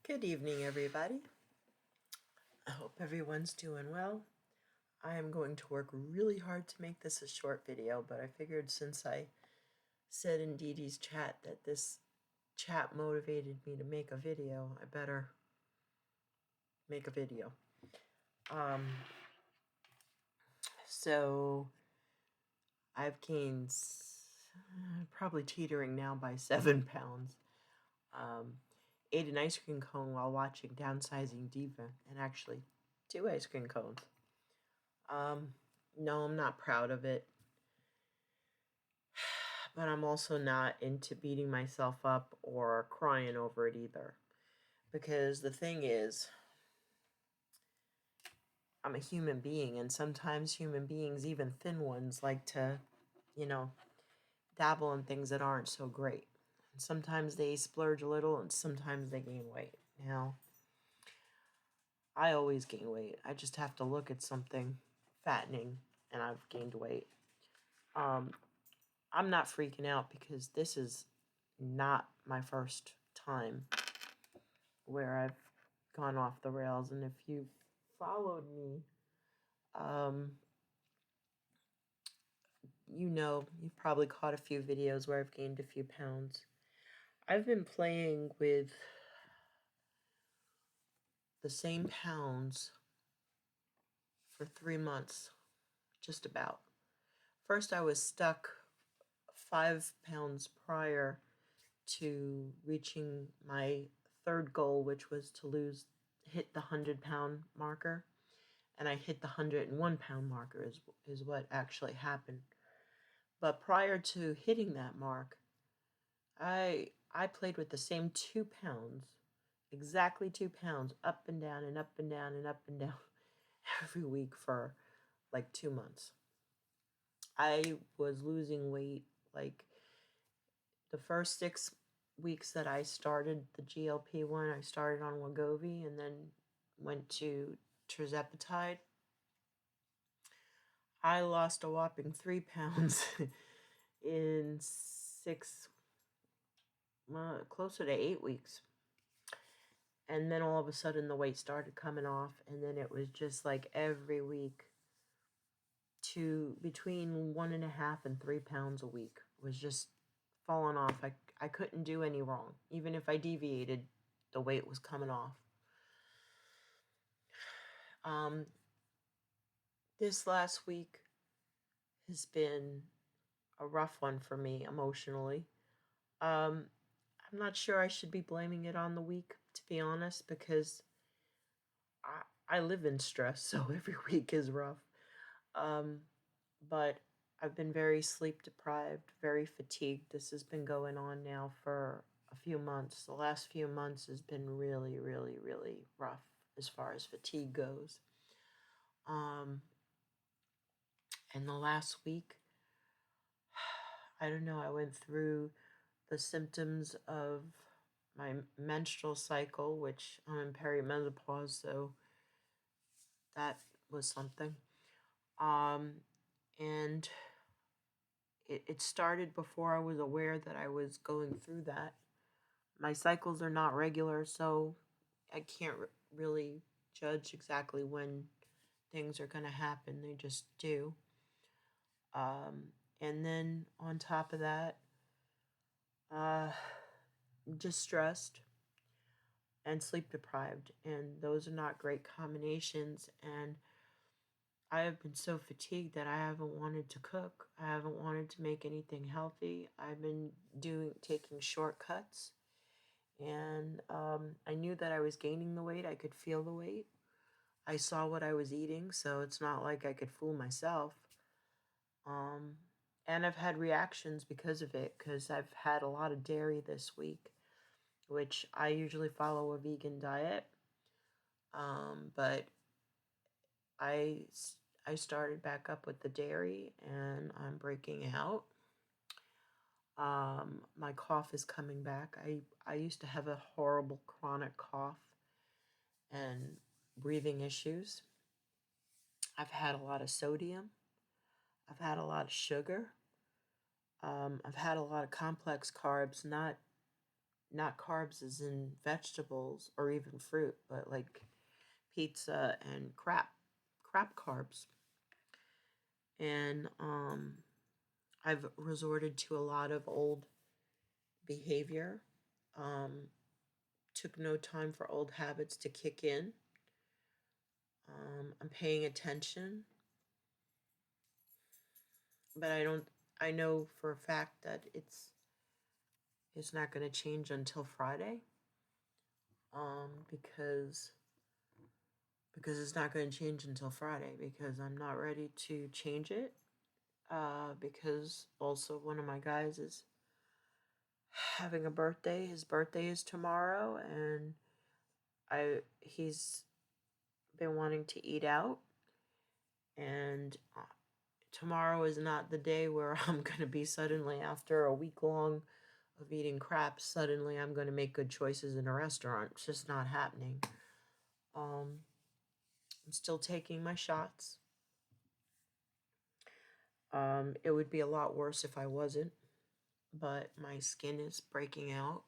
Good evening, everybody. I hope everyone's doing well. I am going to work really hard to make this a short video, but I figured since I said in Dee Dee's chat that this chat motivated me to make a video, I better make a video. So I've gained, probably teetering now by 7 pounds. Ate an ice cream cone while watching Downsizing Diva, and actually 2 ice cream cones. No, I'm not proud of it, but I'm also not into beating myself up or crying over it either. Because the thing is, I'm a human being, and sometimes human beings, even thin ones, like to, dabble in things that aren't so great. And sometimes they splurge a little, and sometimes they gain weight. Now, I always gain weight. I just have to look at something fattening, and I've gained weight. I'm not freaking out because this is not my first time where I've gone off the rails. And if you've followed me, you've probably caught a few videos where I've gained a few pounds. I've been playing with the same pounds for 3 months, just about. First, I was stuck 5 pounds prior to reaching my third goal, which was to hit the 100-pound marker. And I hit the 101-pound marker is what actually happened. But prior to hitting that mark, I played with the same 2 pounds, exactly 2 pounds, up and down and up and down and up and down every week for like 2 months. I was losing weight like the first 6 weeks that I started the GLP-1. I started on Wegovy and then went to tirzepatide. I lost a whopping 3 pounds in closer to 8 weeks. And then all of a sudden the weight started coming off, and then it was just like every week to between 1.5 and 3 pounds a week was just falling off. I couldn't do any wrong. Even if I deviated, the weight was coming off. This last week has been a rough one for me emotionally. I'm not sure I should be blaming it on the week, to be honest, because I live in stress, so every week is rough. But I've been very sleep deprived, very fatigued. This has been going on now for a few months. The last few months has been really, really, really rough as far as fatigue goes. And the last week, I don't know, I went through the symptoms of my menstrual cycle, which I'm in perimenopause, so that was something. And it started before I was aware that I was going through that. My cycles are not regular, so I can't really judge exactly when things are going to happen. They just do. And then on top of that, just stressed and sleep deprived, and those are not great combinations. And I have been so fatigued that I haven't wanted to cook. I haven't wanted to make anything healthy. I've been taking shortcuts, and I knew that I was gaining the weight. I could feel the weight. I saw what I was eating, so it's not like I could fool myself. And I've had reactions because of it, because I've had a lot of dairy this week, which I usually follow a vegan diet. But I started back up with the dairy, and I'm breaking out. My cough is coming back. I used to have a horrible chronic cough and breathing issues. I've had a lot of sodium. I've had a lot of sugar. I've had a lot of complex carbs, not not carbs as in vegetables or even fruit, but like pizza and crap carbs. And I've resorted to a lot of old behavior. Um, Took no time for old habits to kick in. I'm paying attention, but I don't. I know for a fact that it's not going to change until Friday. Because it's not going to change until Friday because I'm not ready to change it. Because also one of my guys is having a birthday. His birthday is tomorrow, and he's been wanting to eat out, and tomorrow is not the day where I'm going to be suddenly, after a week long of eating crap, suddenly I'm going to make good choices in a restaurant. It's just not happening. Um, I'm still taking my shots. It would be a lot worse if I wasn't, but my skin is breaking out.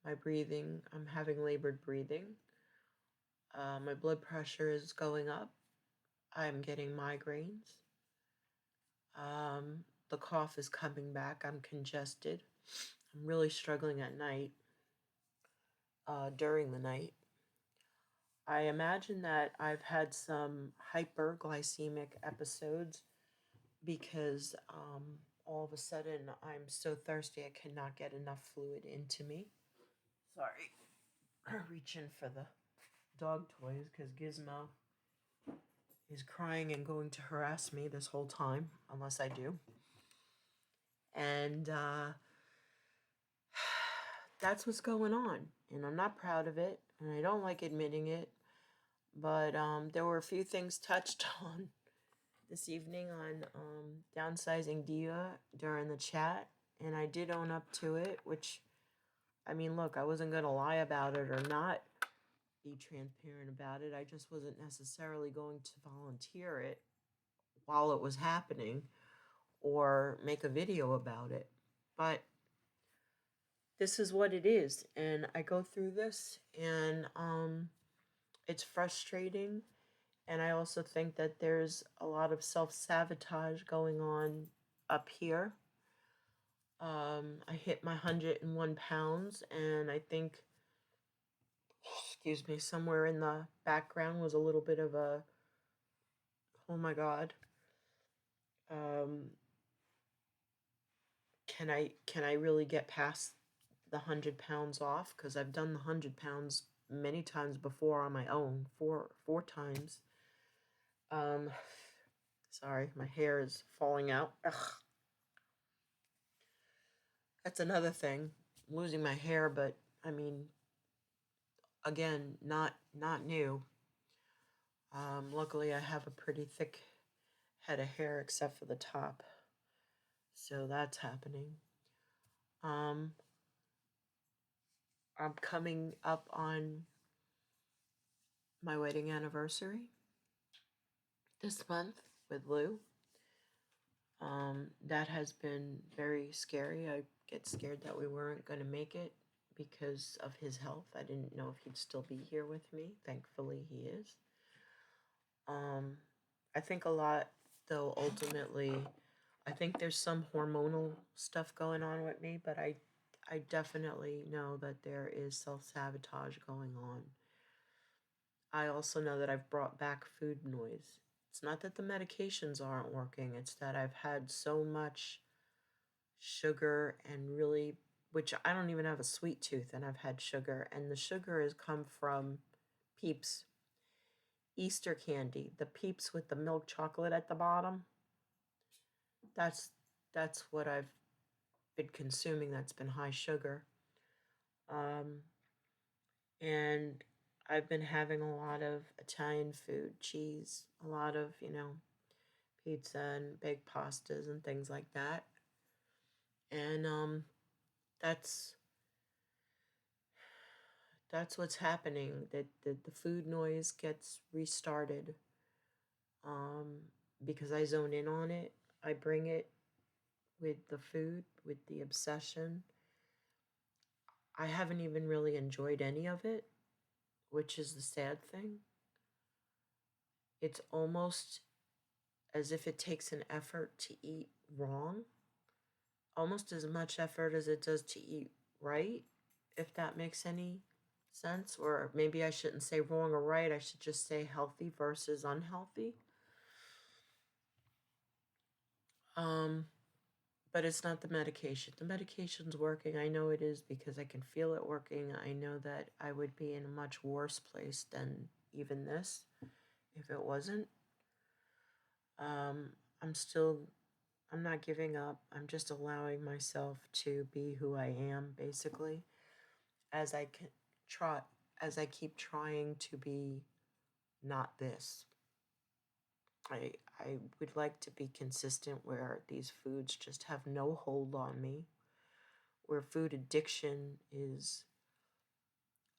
My breathing, I'm having labored breathing. My blood pressure is going up. I'm getting migraines. The cough is coming back. I'm congested. I'm really struggling at night, during the night. I imagine that I've had some hyperglycemic episodes because all of a sudden I'm so thirsty I cannot get enough fluid into me. Sorry, reaching for the dog toys because Gizmo is crying and going to harass me this whole time, unless I do. And that's what's going on. And I'm not proud of it, and I don't like admitting it. But there were a few things touched on this evening on downsizing Diva during the chat, and I did own up to it, which, I mean, look, I wasn't going to lie about it or not be transparent about it. I just wasn't necessarily going to volunteer it while it was happening or make a video about it. But this is what it is, and I go through this, and it's frustrating. And I also think that there's a lot of self-sabotage going on up here. I hit my 101 pounds, and I think, excuse me, somewhere in the background was a little bit of a, oh my God, um, can I really get past the 100 pounds off? Because I've done the 100 pounds many times before on my own, four times. Um, Sorry, my hair is falling out. Ugh. That's another thing, losing my hair, but I mean, again, not new. Luckily, I have a pretty thick head of hair except for the top, so that's happening. Um, I'm coming up on my wedding anniversary this month with Lou. That has been very scary. I get scared that we weren't going to make it because of his health. I didn't know if he'd still be here with me. Thankfully, he is. Um, I think a lot, though, ultimately, I think there's some hormonal stuff going on with me, but I definitely know that there is self-sabotage going on. I also know that I've brought back food noise. It's not that the medications aren't working, it's that I've had so much sugar and really, which I don't even have a sweet tooth, and I've had sugar, and the sugar has come from Peeps. Easter candy, the Peeps with the milk chocolate at the bottom. That's that's what I've been consuming. That's been high sugar, um, and I've been having a lot of Italian food, cheese, a lot of pizza and baked pastas and things like that, and that's that's what's happening. That the food noise gets restarted, um, because I zone in on it. I bring it with the food, with the obsession. I haven't even really enjoyed any of it, which is the sad thing. It's almost as if it takes an effort to eat wrong, almost as much effort as it does to eat right, if that makes any sense. Or maybe I shouldn't say wrong or right, I should just say healthy versus unhealthy. Um, but it's not the medication. The medication's working. I know it is because I can feel it working. I know that I would be in a much worse place than even this if it wasn't. Um, I'm still, I'm not giving up. I'm just allowing myself to be who I am, basically, as I can try, as I keep trying to be not this. I would like to be consistent where these foods just have no hold on me, where food addiction is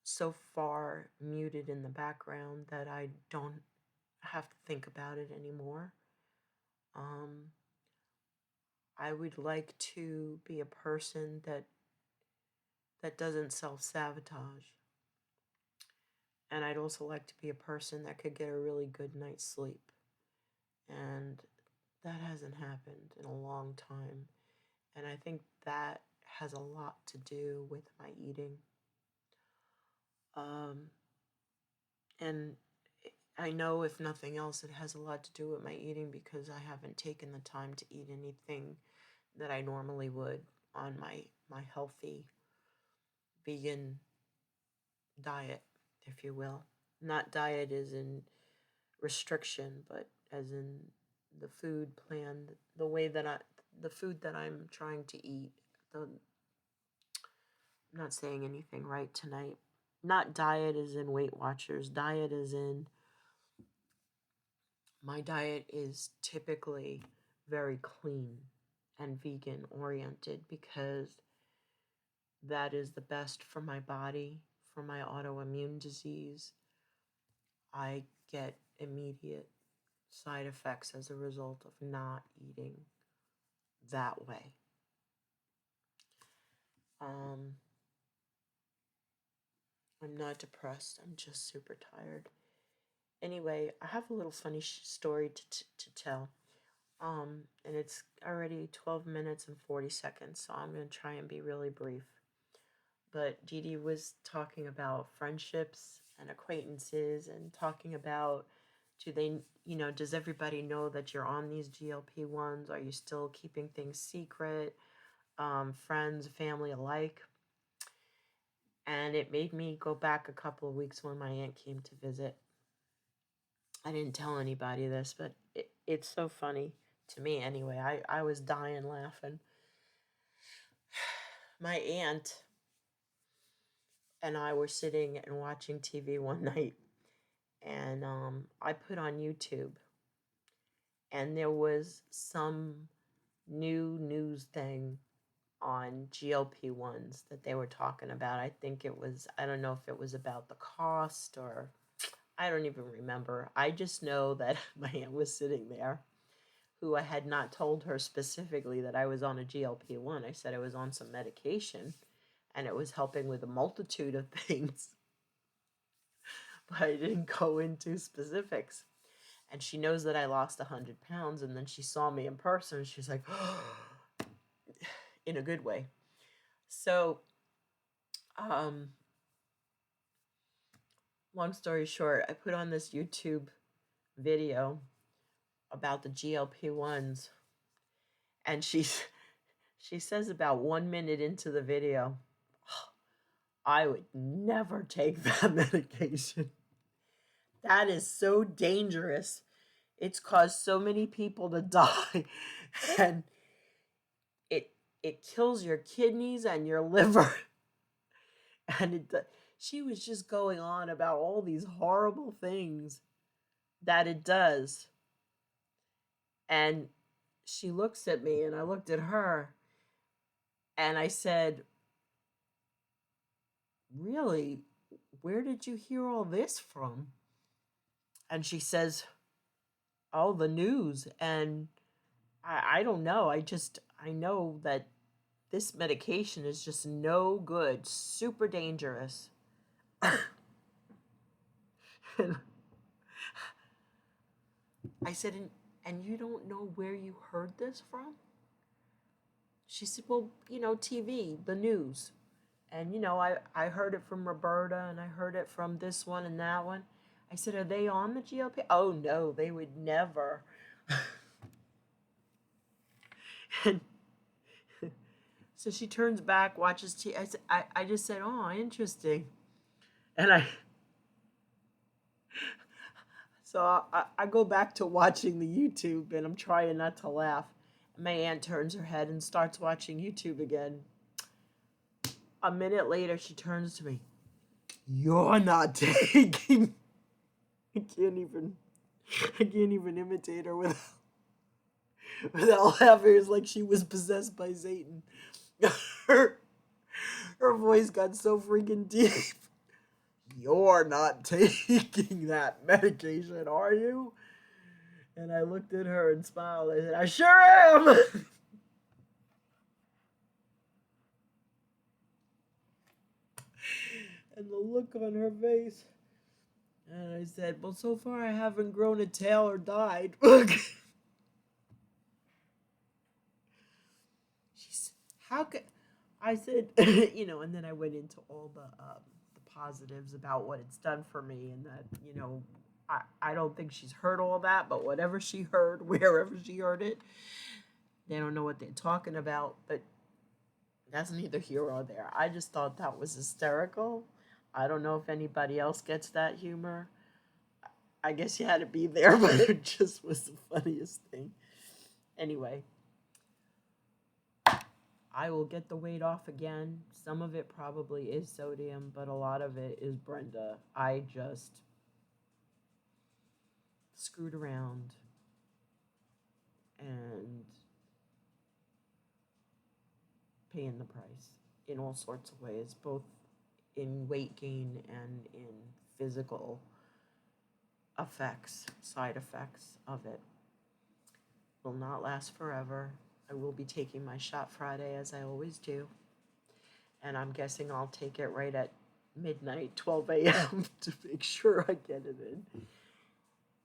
so far muted in the background that I don't have to think about it anymore. Um, I would like to be a person that doesn't self-sabotage. And I'd also like to be a person that could get a really good night's sleep. And that hasn't happened in a long time. And I think that has a lot to do with my eating. Um, and I know, if nothing else, it has a lot to do with my eating because I haven't taken the time to eat anything that I normally would on my healthy vegan diet, if you will. Not diet as in restriction, but as in the food plan, the way that the food that I'm trying to eat. I'm not saying anything right tonight. Not diet as in Weight Watchers. Diet as in, my diet is typically very clean and vegan oriented because that is the best for my body, for my autoimmune disease. I get immediate side effects as a result of not eating that way. Um, I'm not depressed. I'm just super tired. Anyway, I have a little funny story to tell. And it's already 12 minutes and 40 seconds, so I'm going to try and be really brief. But Dee Dee was talking about friendships and acquaintances and talking about, do they, does everybody know that you're on these GLP-1s? Are you still keeping things secret? Friends, family alike. And it made me go back a couple of weeks when my aunt came to visit. I didn't tell anybody this, but it's so funny to me anyway. I was dying laughing. My aunt and I were sitting and watching TV one night, and I put on YouTube, and there was some new news thing on GLP-1s that they were talking about. I think it was, I don't know if it was about the cost, or I don't even remember. I just know that my aunt was sitting there, who I had not told her specifically that I was on a GLP-1. I said I was on some medication and it was helping with a multitude of things, but I didn't go into specifics. And she knows that I lost 100 pounds, and then she saw me in person. She's like, in a good way. So, um, long story short, I put on this YouTube video about the GLP-1s, and she says about 1 minute into the video, I would never take that medication. That is so dangerous. It's caused so many people to die, and it it kills your kidneys and your liver. And she was just going on about all these horrible things that it does. And she looks at me, and I looked at her, and I said, "Really? Where did you hear all this from?" And she says, "Oh, the news." And I don't know. I know that this medication is just no good, super dangerous. And I said, and you don't know where you heard this from? She said, well, TV, the news. And, I heard it from Roberta, and I heard it from this one and that one. I said, are they on the GOP? Oh, no, they would never. And so she turns back, watches TV. I just said, oh, interesting. And I go back to watching the YouTube, and I'm trying not to laugh. My aunt turns her head and starts watching YouTube again. A minute later, she turns to me. You're not taking. I can't even imitate her without laughing. It's like she was possessed by Satan. her, her voice got so freaking deep. You're not taking that medication, are you? And I looked at her and smiled. I said, I sure am. And the look on her face. And I said, well, so far I haven't grown a tail or died. She's, how could, I said, and then I went into all the positives about what it's done for me, and that, I don't think she's heard all that, but whatever she heard, wherever she heard it, they don't know what they're talking about, but that's neither here nor there. I just thought that was hysterical. I don't know if anybody else gets that humor. I guess you had to be there, but it just was the funniest thing. Anyway, I will get the weight off again. Some of it probably is sodium, but a lot of it is Brenda. I just screwed around and paying the price in all sorts of ways, both in weight gain and in physical effects, side effects of it. Will not last forever. I will be taking my shot Friday, as I always do. And I'm guessing I'll take it right at midnight, 12 a.m. to make sure I get it in.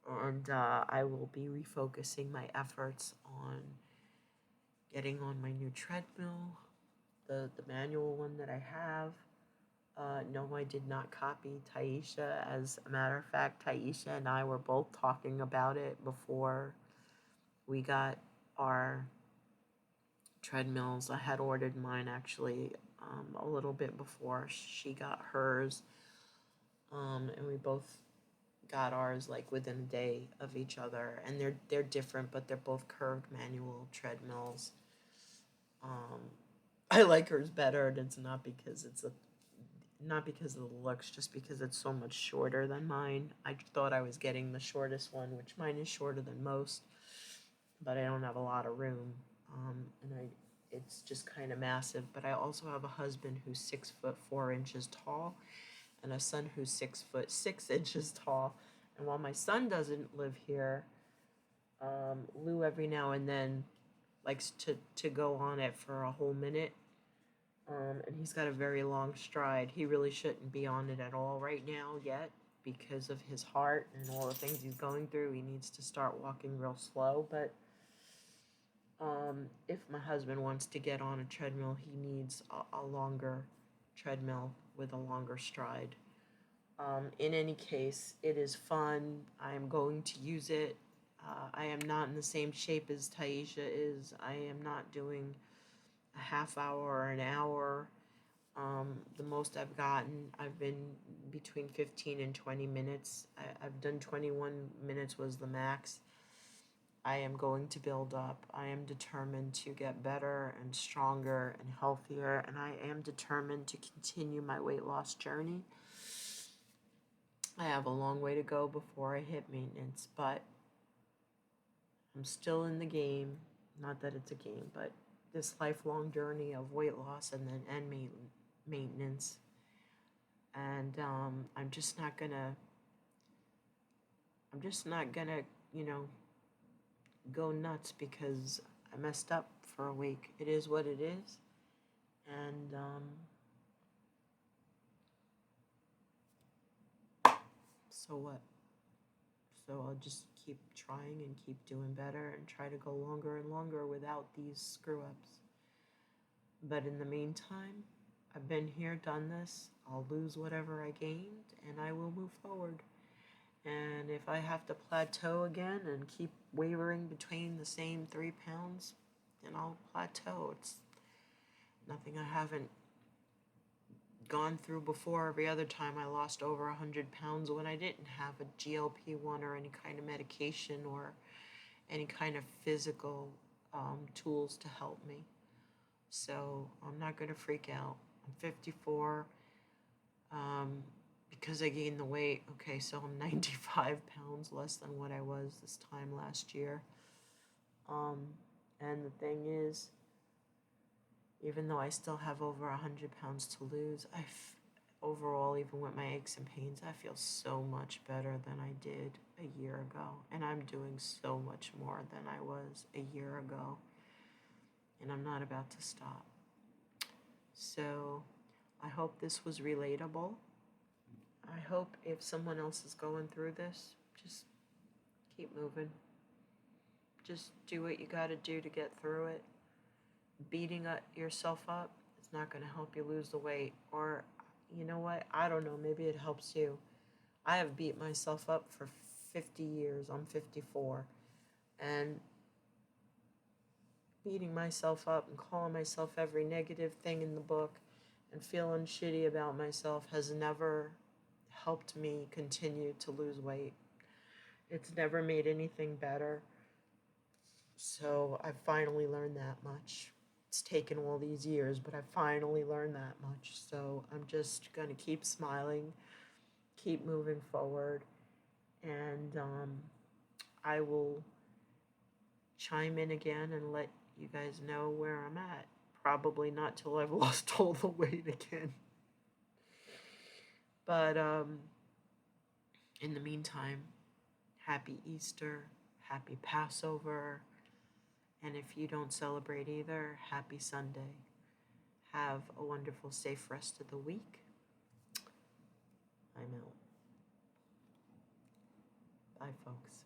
And I will be refocusing my efforts on getting on my new treadmill, the manual one that I have. No, I did not copy Taisha. As a matter of fact, Taisha and I were both talking about it before we got our treadmills. I had ordered mine actually a little bit before she got hers, and we both got ours like within a day of each other. And they're different, but they're both curved manual treadmills. I like hers better, and it's not because of the looks, just because it's so much shorter than mine. I thought I was getting the shortest one, which mine is shorter than most, but I don't have a lot of room, and it's just kind of massive. But I also have a husband who's 6'4" tall, and a son who's 6'6" tall. And while my son doesn't live here, Lou every now and then likes to go on it for a whole minute. And he's got a very long stride. He really shouldn't be on it at all right now yet because of his heart and all the things he's going through. He needs to start walking real slow. But if my husband wants to get on a treadmill, he needs a longer treadmill with a longer stride. In any case, it is fun. I am going to use it. I am not in the same shape as Taisha is. I am not doing a half hour or an hour. The most I've gotten, I've been between 15 and 20 minutes. I've done 21 minutes was the max. I am going to build up. I am determined to get better and stronger and healthier, and I am determined to continue my weight loss journey. I have a long way to go before I hit maintenance, but I'm still in the game. Not that it's a game, but this lifelong journey of weight loss and maintenance. And I'm just not gonna, go nuts because I messed up for a week. It is what it is. And so what? So I'll just keep trying and keep doing better and try to go longer and longer without these screw ups. But in the meantime, I've been here, done this. I'll lose whatever I gained and I will move forward. And if I have to plateau again and keep wavering between the same 3 pounds, then I'll plateau. It's nothing I haven't gone through before. Every other time I lost over 100 pounds when I didn't have a GLP-1 or any kind of medication or any kind of physical tools to help me. So I'm not going to freak out. I'm 54. Because I gained the weight, okay, so I'm 95 pounds less than what I was this time last year. And the thing is, even though I still have over 100 pounds to lose, overall, even with my aches and pains, I feel so much better than I did a year ago. And I'm doing so much more than I was a year ago. And I'm not about to stop. So I hope this was relatable. I hope if someone else is going through this, just keep moving. Just do what you got to do to get through it. Beating yourself up is not going to help you lose the weight. Or, you know what? I don't know. Maybe it helps you. I have beat myself up for 50 years. I'm 54. And beating myself up and calling myself every negative thing in the book and feeling shitty about myself has never helped me continue to lose weight. It's never made anything better. So I finally learned that much. It's taken all these years, but I finally learned that much. So I'm just going to keep smiling, keep moving forward, and I will chime in again and let you guys know where I'm at. Probably not till I've lost all the weight again. But in the meantime, happy Easter, happy Passover, and if you don't celebrate either, happy Sunday. Have a wonderful, safe rest of the week. I'm out. Bye, folks.